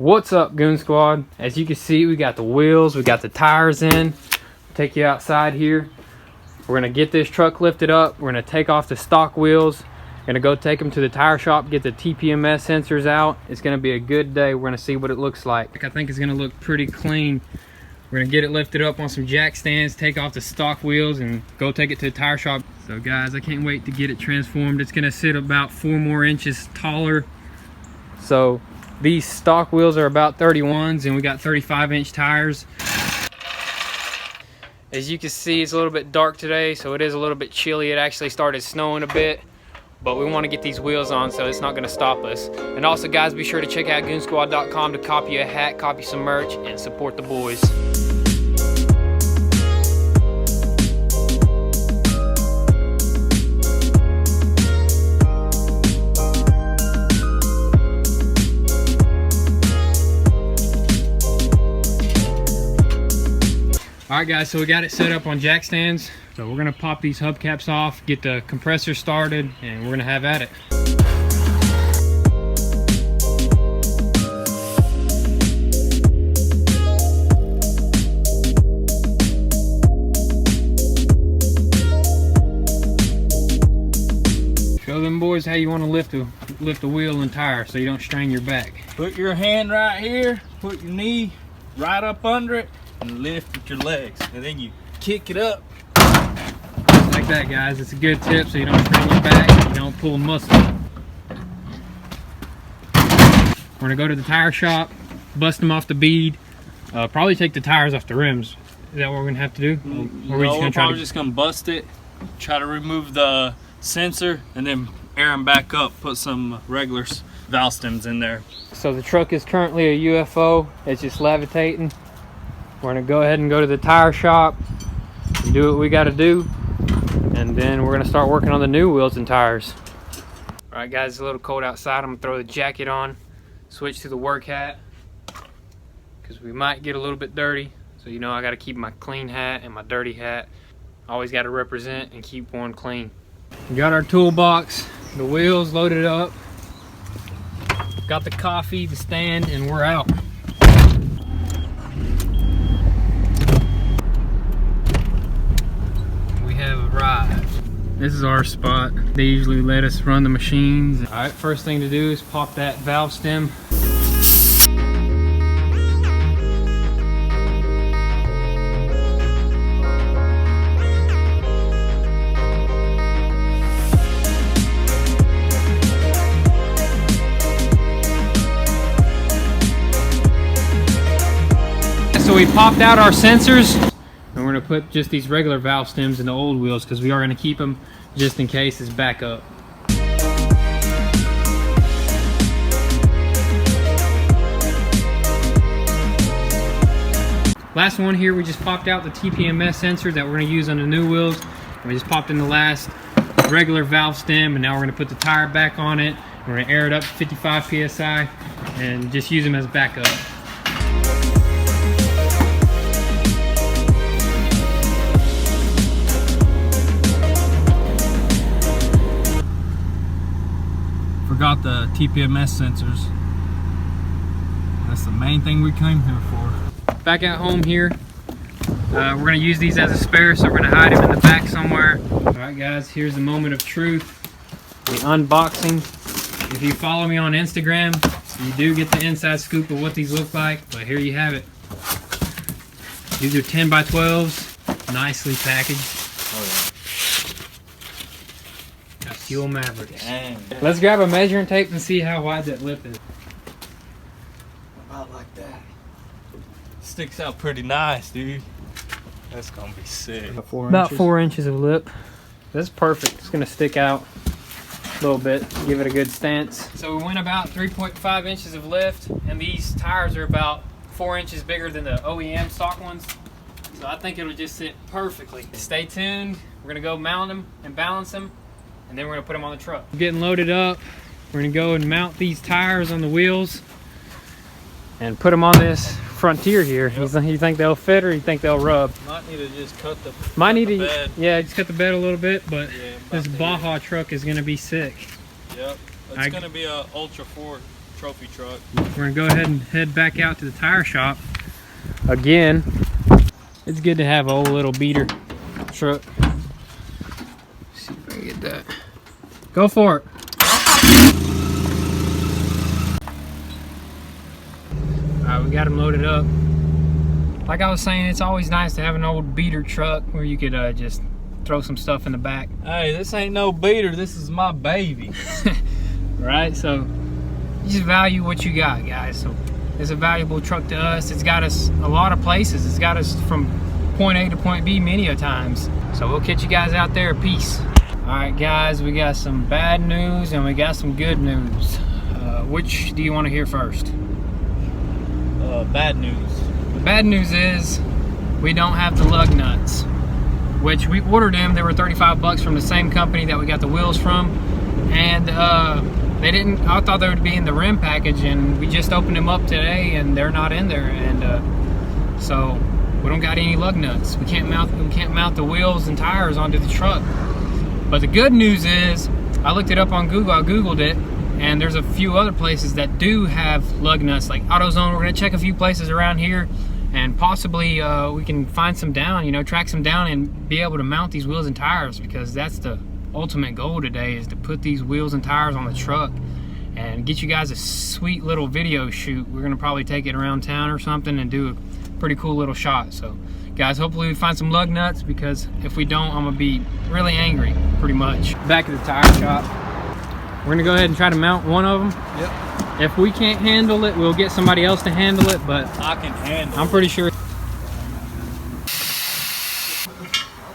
What's up, Goon Squad? As you can see, we got the wheels, we got the tires in. Take you outside here. We're gonna get this truck lifted up. We're gonna take off the stock wheels. Gonna go take them to the tire shop, get the TPMS sensors out. It's gonna be a good day. We're gonna see what it looks like. I think it's gonna look pretty clean. We're gonna get it lifted up on some jack stands, take off the stock wheels, and go take it to the tire shop. So guys, I can't wait to get it transformed. It's gonna sit about 4 more inches taller. So these stock wheels are about 31s, and we got 35-inch tires. As you can see, it's a little bit dark today, so it is a little bit chilly. It actually started snowing a bit, but we want to get these wheels on, so it's not going to stop us. And also, guys, be sure to check out goonsquad.com to copy a hat, copy some merch, and support the boys. Alright guys, so we got it set up on jack stands. So we're gonna pop these hubcaps off, get the compressor started, and we're gonna have at it. Show them boys how you want to lift the wheel and tire so you don't strain your back. Put your hand right here, put your knee right up under it, and lift with your legs, and then you kick it up. Just like that, guys. It's a good tip so you don't strain your back, you don't pull muscle. We're gonna go to the tire shop, bust them off the bead, probably take the tires off the rims. Is that what we're gonna have to do? Or we're probably just gonna bust it, try to remove the sensor, and then air them back up, put some regular valve stems in there. So the truck is currently a UFO. It's just levitating. We're gonna go ahead and go to the tire shop and do what we gotta do, and then we're gonna start working on the new wheels and tires. All right guys, it's a little cold outside. I'm gonna throw the jacket on, switch to the work hat, because we might get a little bit dirty. So you know I gotta keep my clean hat and my dirty hat. Always gotta represent and keep one clean. We got our toolbox, the wheels loaded up, got the coffee, the stand, and we're out. This is our spot. They usually let us run the machines. All right, first thing to do is pop that valve stem. So we popped out our sensors. And we're gonna put just these regular valve stems in the old wheels because we are gonna keep them just in case it's back up. Last one here, we just popped out the TPMS sensor that we're gonna use on the new wheels. And we just popped in the last regular valve stem, and now we're gonna put the tire back on it. We're gonna air it up to 55 PSI and just use them as backup. Forgot the TPMS sensors. That's the main thing we came here for. Back at home here, we're gonna use these as a spare, so we're gonna hide them in the back somewhere. All right guys, here's the moment of truth, the unboxing. If you follow me on Instagram, you do get the inside scoop of what these look like, but here you have it. These are 10 by 12s, nicely packaged. Oh yeah. Fuel Mavericks. Dang. Let's grab a measuring tape and see how wide that lip is. About like that. Sticks out pretty nice, dude. That's gonna be sick. About 4 inches of lip. That's perfect. It's gonna stick out a little bit, give it a good stance. So we went about 3.5 inches of lift, and these tires are about 4 inches bigger than the OEM stock ones. So I think it'll just sit perfectly. Stay tuned. We're gonna go mount them and balance them, and then we're gonna put them on the truck. Getting loaded up. We're gonna go and mount these tires on the wheels and put them on this Frontier here. Yep. You think they'll fit, or you think they'll rub? Might need to just cut the bed. Yeah, just cut the bed a little bit, but yeah, this Baja truck is gonna be sick. Yep, it's gonna be a Ultra 4 trophy truck. We're gonna go ahead and head back out to the tire shop. Again, it's good to have an old little beater truck. Let's see if I can get that. Go for it. Alright, we got them loaded up. Like I was saying, it's always nice to have an old beater truck where you could just throw some stuff in the back. Hey, this ain't no beater, this is my baby. Right, so you just value what you got, guys. So it's a valuable truck to us. It's got us a lot of places. It's got us from point A to point B many a times. So we'll catch you guys out there. Peace. All right, guys, we got some bad news and we got some good news. Which do you want to hear first? Bad news. The bad news is we don't have the lug nuts, which we ordered them. They were 35 bucks from the same company that we got the wheels from, and they didn't. I thought they would be in the rim package, and we just opened them up today, and they're not in there. And so we don't got any lug nuts. We can't mount the wheels and tires onto the truck. But the good news is, I looked it up on Google. I Googled it, and there's a few other places that do have lug nuts, like AutoZone. We're gonna check a few places around here, and possibly we can find some down, you know, track some down and be able to mount these wheels and tires, because that's the ultimate goal today, is to put these wheels and tires on the truck and get you guys a sweet little video shoot. We're gonna probably take it around town or something and do a pretty cool little shot. So guys, hopefully we find some lug nuts, because if we don't, I'm gonna be really angry, pretty much. Back at the tire shop, we're gonna go ahead and try to mount one of them. Yep. If we can't handle it, we'll get somebody else to handle it, but I can handle it. I'm pretty sure.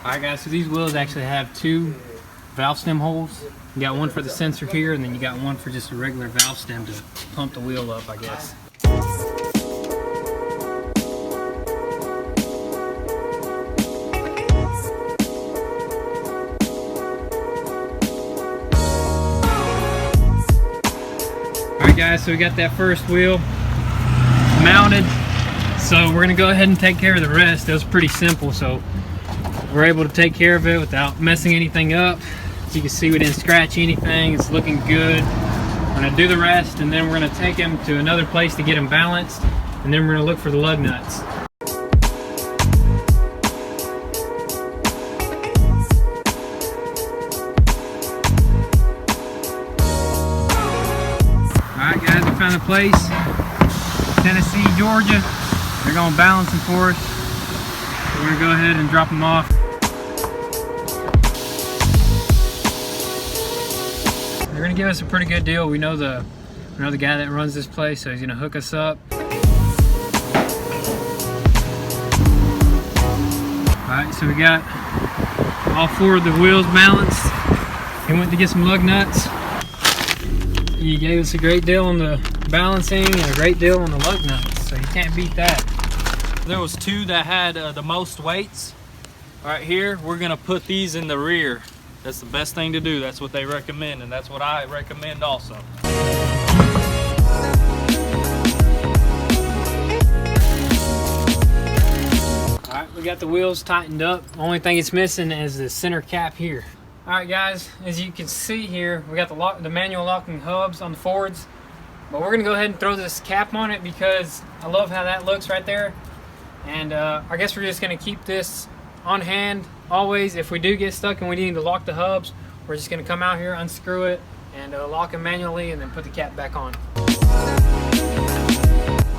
Alright guys, so these wheels actually have two valve stem holes. You got one for the sensor here, and then you got one for just a regular valve stem to pump the wheel up, I guess. Alright guys, so we got that first wheel mounted. So we're gonna go ahead and take care of the rest. It was pretty simple, so we're able to take care of it without messing anything up. As you can see, we didn't scratch anything. It's looking good. We're gonna do the rest, and then we're gonna take them to another place to get them balanced, and then we're gonna look for the lug nuts. Alright guys, we found a place, Tennessee, Georgia. They're gonna balance them for us. We're gonna go ahead and drop them off. They're gonna give us a pretty good deal. We know the guy that runs this place, so he's gonna hook us up. Alright, so we got all four of the wheels balanced. He went to get some lug nuts. He gave us a great deal on the balancing and a great deal on the lug nuts, so you can't beat that. There was two that had the most weights. Right here, we're gonna put these in the rear. That's the best thing to do. That's what they recommend, and that's what I recommend also. Alright, we got the wheels tightened up. The only thing it's missing is the center cap here. Alright guys, as you can see here, we got the manual locking hubs on the Fords. But we're gonna go ahead and throw this cap on it because I love how that looks right there. And I guess we're just gonna keep this on hand always. If we do get stuck and we need to lock the hubs, we're just gonna come out here, unscrew it, and lock them manually, and then put the cap back on.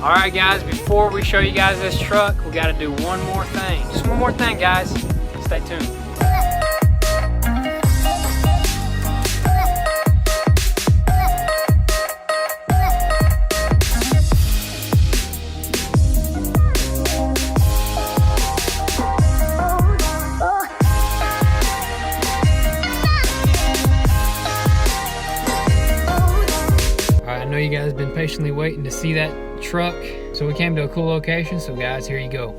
Alright guys, before we show you guys this truck, we gotta do one more thing. Just one more thing, guys. Stay tuned. I know you guys have been patiently waiting to see that truck, so we came to a cool location. So guys, here you go.